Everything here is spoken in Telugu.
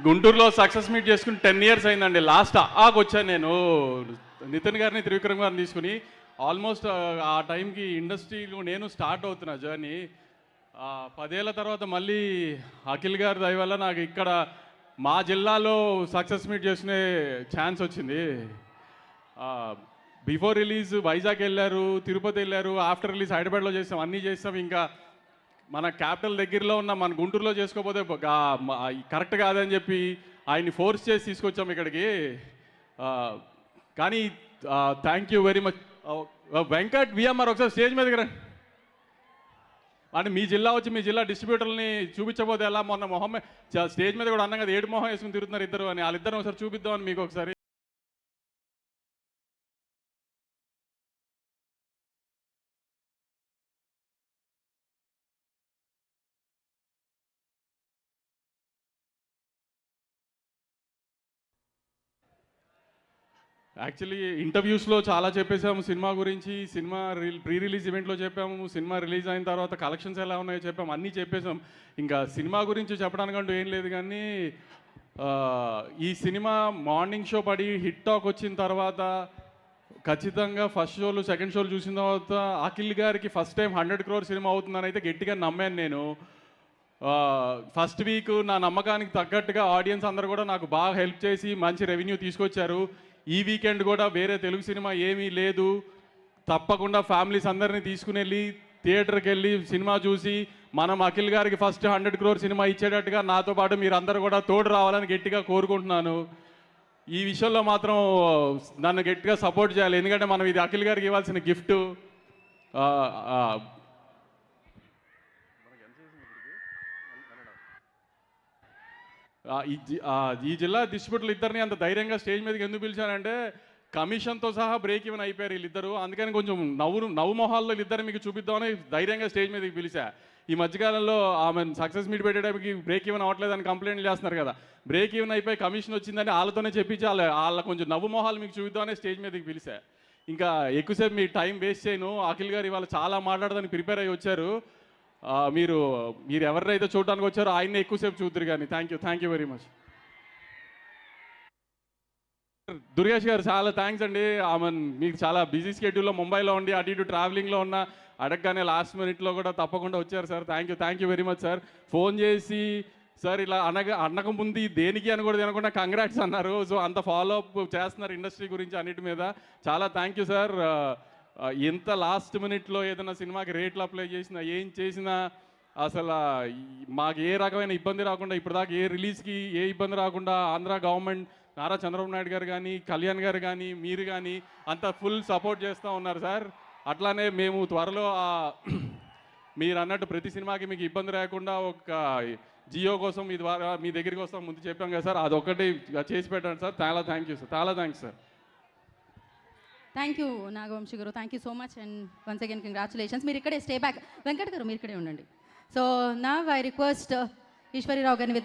గుంటూరులో సక్సెస్ మీట్ చేసుకుని 10 ఇయర్స్ అయిందండి. లాస్ట్ ఆకు వచ్చాను నేను నితిన్ గారిని, త్రివిక్రమ్ గారిని తీసుకుని. ఆల్మోస్ట్ ఆ టైంకి ఇండస్ట్రీలో నేను స్టార్ట్ అవుతున్నా జర్నీ. 10 ఏళ్ళ తర్వాత మళ్ళీ అఖిల్ గారి దయ వల్ల నాకు ఇక్కడ మా జిల్లాలో సక్సెస్ మీట్ చేసుకునే ఛాన్స్ వచ్చింది. బిఫోర్ రిలీజ్ వైజాగ్ వెళ్ళారు, తిరుపతి వెళ్ళారు, ఆఫ్టర్ రిలీజ్ హైదరాబాద్లో చేస్తాం, అన్నీ చేస్తాం. ఇంకా మన క్యాపిటల్ దగ్గరలో ఉన్న మన గుంటూరులో చేసుకోకపోతే కరెక్ట్ కాదని చెప్పి ఆయన్ని ఫోర్స్ చేసి తీసుకొచ్చాం ఇక్కడికి. కానీ thank you very much. Venkat VMR ఒకసారి స్టేజ్ మీదకి రండి. అంటే మీ జిల్లా వచ్చి మీ జిల్లా డిస్ట్రిబ్యూటర్ని చూపించకపోతే ఎలా? మొన్న మొహమ్మద్ స్టేజ్ మీద కూడా అన్నాం కదా, 7 మొహం వేసుకుని తిరుగుతున్నారు ఇద్దరు అని. వాళ్ళిద్దరు ఒకసారి చూపిద్దామని మీకు ఒకసారి. యాక్చువల్లీ ఇంటర్వ్యూస్లో చాలా చెప్పేసాము సినిమా గురించి. సినిమా ప్రీ రిలీజ్ ఈవెంట్లో చెప్పాము, సినిమా రిలీజ్ అయిన తర్వాత కలెక్షన్స్ ఎలా ఉన్నాయో చెప్పాము, అన్నీ చెప్పేసాం. ఇంకా సినిమా గురించి చెప్పడానికంటూ ఏం లేదు. కానీ ఈ సినిమా మార్నింగ్ షో పడి హిట్ టాక్ వచ్చిన తర్వాత ఖచ్చితంగా ఫస్ట్ షోలు సెకండ్ షోలు చూసిన తర్వాత అఖిల్ గారికి ఫస్ట్ టైం 100 crore సినిమా అవుతుందని అయితే గట్టిగా నమ్మాను నేను. ఫస్ట్ వీక్ నా నమ్మకానికి తగ్గట్టుగా ఆడియన్స్ అందరూ కూడా నాకు బాగా హెల్ప్ చేసి మంచి రెవెన్యూ తీసుకొచ్చారు. ఈ వీకెండ్ కూడా వేరే తెలుగు సినిమా ఏమీ లేదు, తప్పకుండా ఫ్యామిలీస్ అందరినీ తీసుకుని వెళ్ళి థియేటర్కి వెళ్ళి సినిమా చూసి మనం అఖిల్ గారికి ఫస్ట్ 100 crore సినిమా ఇచ్చేటట్టుగా నాతో పాటు మీరు అందరూ కూడా తోడు రావాలని గట్టిగా కోరుకుంటున్నాను. ఈ విషయంలో మాత్రం నన్ను గట్టిగా సపోర్ట్ చేయాలి, ఎందుకంటే మనం ఇది అఖిల్ గారికి ఇవ్వాల్సిన గిఫ్ట్. ఈ జిల్లా డిస్ట్రిబ్యూటర్లు ఇద్దరిని అంత ధైర్యంగా స్టేజ్ మీదకి ఎందుకు పిలిచానంటే కమిషన్తో సహా బ్రేక్ ఈవెన్ అయిపోయారు వీళ్ళిద్దరు. అందుకని కొంచెం నవ్వు మొహాల్లో వీళ్ళిద్దరు మీకు చూపిద్దామని ధైర్యంగా స్టేజ్ మీదకి పిలిచా. ఈ మధ్యకాలంలో ఆమె సక్సెస్ మీట్ పెట్టడానికి బ్రేక్ ఈవెన్ అవ్వట్లేదని కంప్లైంట్లు చేస్తున్నారు కదా, బ్రేక్ ఈవెన్ అయిపోయి కమిషన్ వచ్చిందని వాళ్ళతోనే చెప్పించి వాళ్ళ కొంచెం నవ్వు మొహాలు మీకు చూపిద్దామని స్టేజ్ మీదకి పిలిచా. ఇంకా ఎక్కువసేపు మీ టైం వేస్ట్ చేయను. అఖిల్ గారు ఇవాళ చాలా మాట్లాడడానికి ప్రిపేర్ అయ్యి వచ్చారు. మీరు ఎవరినైతే చూడడానికి వచ్చారో ఆయన్ని ఎక్కువసేపు చూద్దరు. కానీ thank you very much. Durgesh గారు చాలా థ్యాంక్స్ అండి. ఆమె మీకు చాలా బిజీ స్కెడ్యూల్లో ముంబైలో ఉండి అటు ఇటు ట్రావెలింగ్లో ఉన్న అడగగానే లాస్ట్ మినిట్లో కూడా తప్పకుండా వచ్చారు sir. Thank you very much sir. Phone చేసి సార్ ఇలా అనక ముందు దేనికి అని కూడా తినకుండా కంగ్రాట్స్ అన్నారు. సో అంత ఫాలో అప్ చేస్తున్నారు ఇండస్ట్రీ గురించి అన్నిటి మీద. చాలా థ్యాంక్ యూ సార్. ఎంత లాస్ట్ మినిట్లో ఏదైనా సినిమాకి రేట్లు అప్లై చేసినా ఏం చేసినా అసలు మాకు ఏ రకమైన ఇబ్బంది రాకుండా, ఇప్పటిదాకా ఏ రిలీజ్కి ఏ ఇబ్బంది రాకుండా ఆంధ్ర గవర్నమెంట్, నారా చంద్రబాబు నాయుడు గారు కానీ, కళ్యాణ్ గారు కానీ, మీరు కానీ అంతా ఫుల్ సపోర్ట్ చేస్తూ ఉన్నారు సార్. అట్లానే మేము త్వరలో మీరు అన్నట్టు ప్రతి సినిమాకి మీకు ఇబ్బంది రాకుండా ఒక జియో కోసం మీ ద్వారా మీ దగ్గరికి వస్తాం ముందు చెప్పాం కదా సార్, అదొక్కటి చేసి పెట్టండి సార్. చాలా థ్యాంక్ యూ సార్. చాలా thanks sir. Thank you Nagavamsi garu, thank you so much and once again congratulations. మీరు ఇక్కడే స్టే బ్యాక్. వెంకట్ గారు మీరు ఇక్కడే ఉండండి. So now I request Eswari Rao గారిని